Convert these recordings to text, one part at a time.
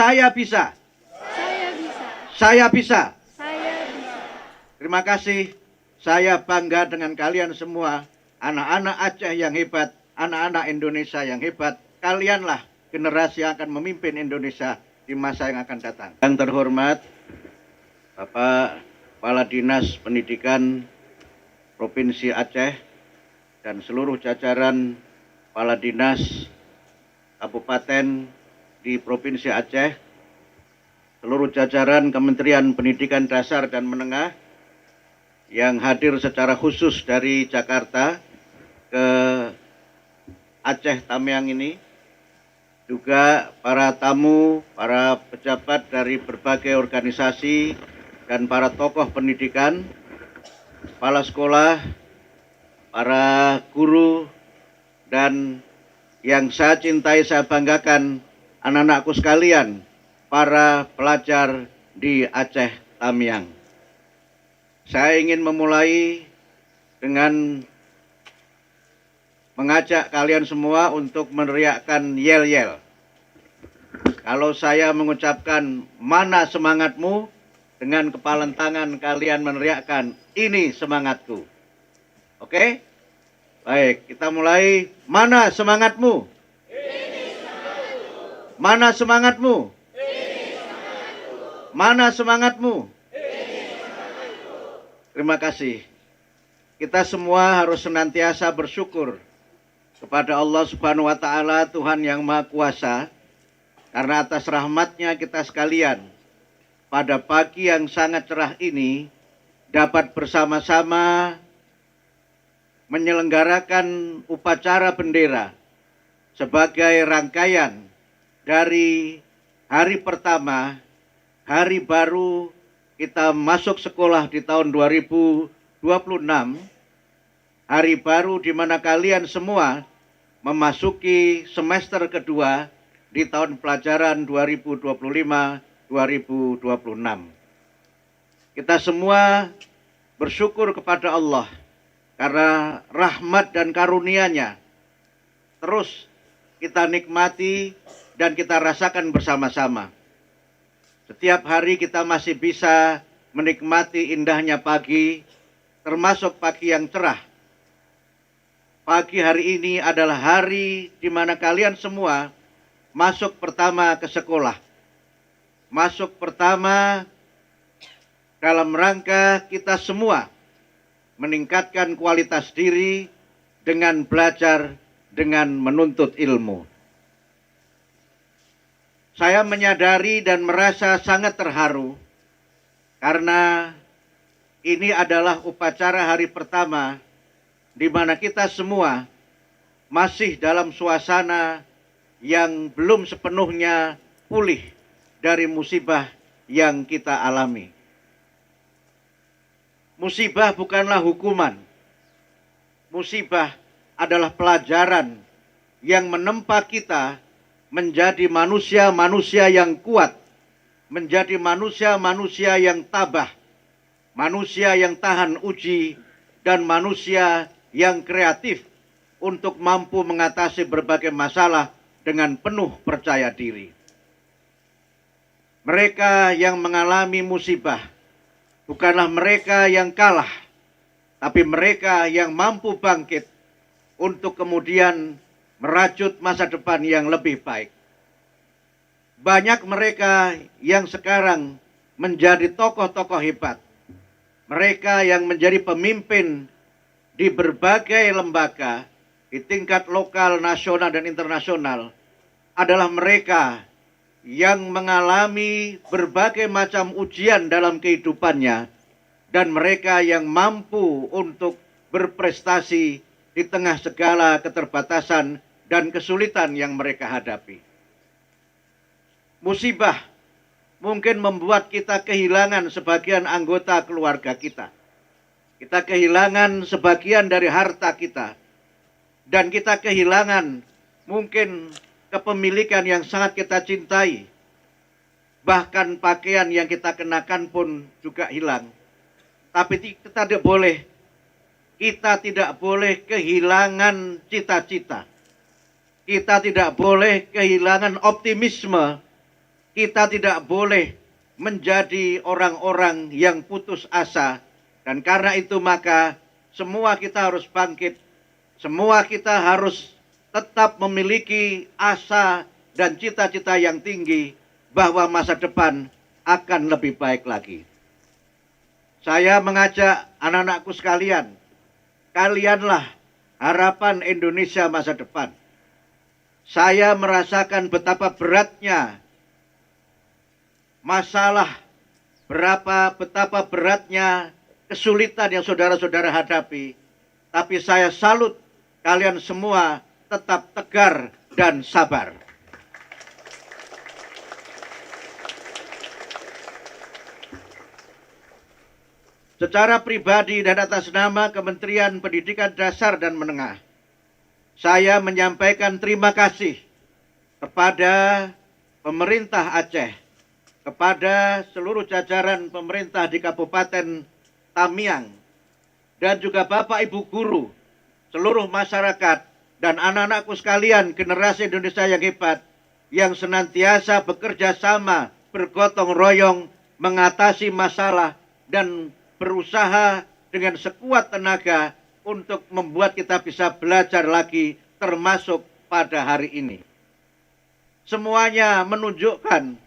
Saya bisa. Saya bisa. Saya bisa. Saya bisa. Terima kasih. Saya bangga dengan kalian semua. Anak-anak Aceh yang hebat. Anak-anak Indonesia yang hebat. Kalianlah generasi yang akan memimpin Indonesia di masa yang akan datang. Yang terhormat, Bapak Kepala Dinas Pendidikan Provinsi Aceh dan seluruh jajaran Kepala Dinas Kabupaten di Provinsi Aceh, seluruh jajaran Kementerian Pendidikan Dasar dan Menengah yang hadir secara khusus dari Jakarta ke Aceh Tamiang ini, juga para tamu, para pejabat dari berbagai organisasi dan para tokoh pendidikan, kepala sekolah, para guru, dan yang saya cintai, saya banggakan, anak-anakku sekalian, para pelajar di Aceh Tamiang. Saya ingin memulai dengan mengajak kalian semua untuk meneriakkan yel-yel. Kalau saya mengucapkan mana semangatmu, dengan kepalan tangan kalian meneriakkan ini semangatku. Oke? Baik, kita mulai. Mana semangatmu? Ini semangatku. Mana semangatmu? Ini semangatku. Mana semangatmu? Ini semangatku. Terima kasih. Kita semua harus senantiasa bersyukur kepada Allah Subhanahu wa Ta'ala, Tuhan yang Maha Kuasa, karena atas rahmatnya kita sekalian pada pagi yang sangat cerah ini dapat bersama-sama menyelenggarakan upacara bendera sebagai rangkaian dari hari pertama, hari baru kita masuk sekolah di tahun 2026, hari baru di mana kalian semua memasuki semester kedua di tahun pelajaran 2025-2026. Kita semua bersyukur kepada Allah karena rahmat dan karunia-Nya terus kita nikmati dan kita rasakan bersama-sama. Setiap hari kita masih bisa menikmati indahnya pagi, termasuk pagi yang cerah. Pagi hari ini adalah hari di mana kalian semua masuk pertama ke sekolah. Masuk pertama dalam rangka kita semua meningkatkan kualitas diri dengan belajar, dengan menuntut ilmu. Saya menyadari dan merasa sangat terharu karena ini adalah upacara hari pertama di mana kita semua masih dalam suasana yang belum sepenuhnya pulih dari musibah yang kita alami. Musibah bukanlah hukuman. Musibah adalah pelajaran yang menempa kita menjadi manusia-manusia yang kuat, menjadi manusia-manusia yang tabah, manusia yang tahan uji, dan manusia yang kreatif untuk mampu mengatasi berbagai masalah dengan penuh percaya diri. Mereka yang mengalami musibah bukanlah mereka yang kalah, tapi mereka yang mampu bangkit untuk kemudian merajut masa depan yang lebih baik. Banyak mereka yang sekarang menjadi tokoh-tokoh hebat. Mereka yang menjadi pemimpin di berbagai lembaga di tingkat lokal, nasional, dan internasional adalah mereka yang mengalami berbagai macam ujian dalam kehidupannya dan mereka yang mampu untuk berprestasi di tengah segala keterbatasan dan kesulitan yang mereka hadapi. Musibah mungkin membuat kita kehilangan sebagian anggota keluarga kita. Kita kehilangan sebagian dari harta kita. Dan kita kehilangan mungkin kepemilikan yang sangat kita cintai. Bahkan pakaian yang kita kenakan pun juga hilang. Tapi kita tidak boleh kehilangan cita-cita. Kita tidak boleh kehilangan optimisme kita tidak boleh menjadi orang-orang yang putus asa. Dan karena itu maka semua kita harus bangkit. Semua kita harus tetap memiliki asa dan cita-cita yang tinggi bahwa masa depan akan lebih baik lagi. Saya mengajak anak-anakku sekalian, kalianlah harapan Indonesia masa depan. Saya merasakan betapa beratnya masalah, betapa beratnya kesulitan yang saudara-saudara hadapi. Tapi saya salut kalian semua tetap tegar dan sabar. Secara pribadi dan atas nama Kementerian Pendidikan Dasar dan Menengah, saya menyampaikan terima kasih kepada pemerintah Aceh, kepada seluruh jajaran pemerintah di Kabupaten Tamiang, dan juga Bapak Ibu guru, seluruh masyarakat, dan anak-anakku sekalian generasi Indonesia yang hebat, yang senantiasa bekerja sama, bergotong royong, mengatasi masalah, dan berusaha dengan sekuat tenaga untuk membuat kita bisa belajar lagi, termasuk pada hari ini. Semuanya menunjukkan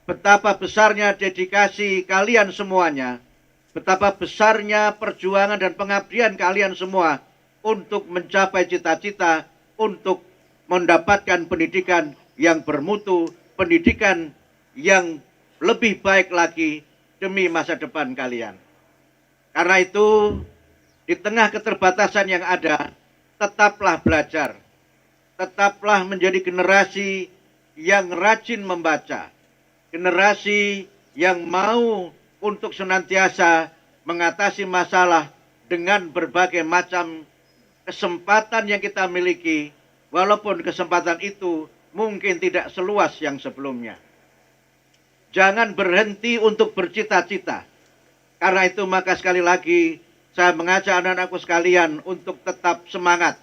betapa besarnya dedikasi kalian semuanya, betapa besarnya perjuangan dan pengabdian kalian semua untuk mencapai cita-cita, untuk mendapatkan pendidikan yang bermutu, pendidikan yang lebih baik lagi demi masa depan kalian. Karena itu, di tengah keterbatasan yang ada, tetaplah belajar. Tetaplah menjadi generasi yang rajin membaca. Generasi yang mau untuk senantiasa mengatasi masalah dengan berbagai macam kesempatan yang kita miliki, walaupun kesempatan itu mungkin tidak seluas yang sebelumnya. Jangan berhenti untuk bercita-cita. Karena itu maka sekali lagi saya mengajak anak-anakku sekalian untuk tetap semangat,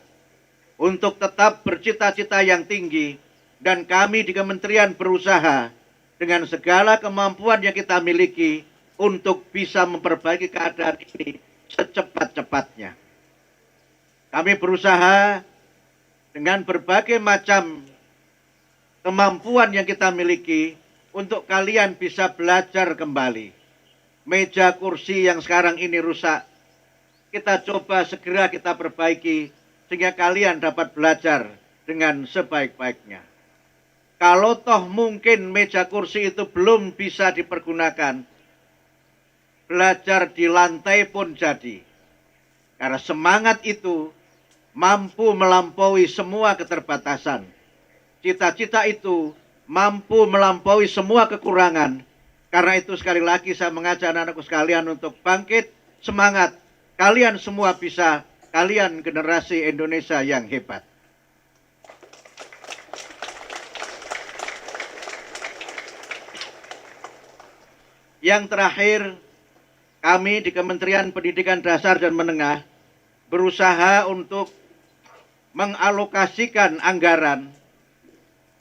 untuk tetap bercita-cita yang tinggi, dan kami di kementerian berusaha dengan segala kemampuan yang kita miliki untuk bisa memperbaiki keadaan ini secepat-cepatnya. Kami berusaha dengan berbagai macam kemampuan yang kita miliki untuk kalian bisa belajar kembali. Meja kursi yang sekarang ini rusak, kita coba segera kita perbaiki sehingga kalian dapat belajar dengan sebaik-baiknya. Kalau toh mungkin meja kursi itu belum bisa dipergunakan, belajar di lantai pun jadi. Karena semangat itu mampu melampaui semua keterbatasan. Cita-cita itu mampu melampaui semua kekurangan. Karena itu sekali lagi saya mengajak anak-anakku sekalian untuk bangkit, semangat. Kalian semua bisa, kalian generasi Indonesia yang hebat. Yang terakhir, kami di Kementerian Pendidikan Dasar dan Menengah berusaha untuk mengalokasikan anggaran,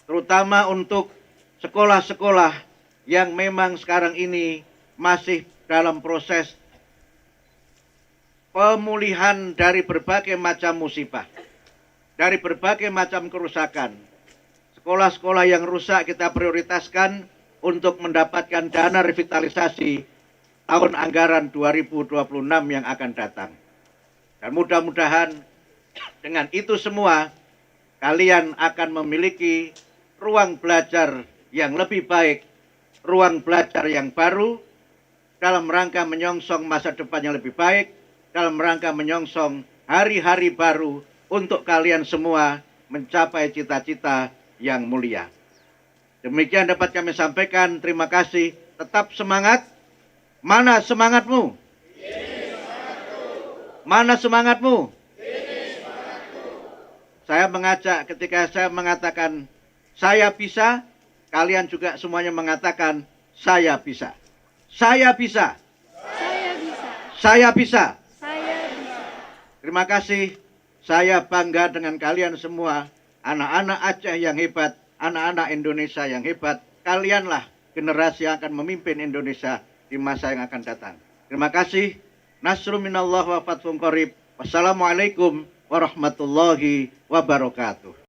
terutama untuk sekolah-sekolah yang memang sekarang ini masih dalam proses pemulihan dari berbagai macam musibah, dari berbagai macam kerusakan. Sekolah-sekolah yang rusak kita prioritaskan untuk mendapatkan dana revitalisasi tahun anggaran 2026 yang akan datang. Dan mudah-mudahan dengan itu semua, kalian akan memiliki ruang belajar yang lebih baik, ruang belajar yang baru, dalam rangka menyongsong masa depan yang lebih baik, dalam rangka menyongsong hari-hari baru untuk kalian semua mencapai cita-cita yang mulia. Demikian dapat kami sampaikan. Terima kasih. Tetap semangat. Mana semangatmu? Mana semangatmu? Saya mengajak ketika saya mengatakan saya bisa, kalian juga semuanya mengatakan saya bisa. Saya bisa. Saya bisa. Saya bisa. Saya bisa. Terima kasih. Saya bangga dengan kalian semua, anak-anak Aceh yang hebat, anak-anak Indonesia yang hebat. kalianlah generasi yang akan memimpin Indonesia di masa yang akan datang. Terima kasih. Nasrun minallah wa fathun qarib. Wassalamualaikum warahmatullahi wabarakatuh.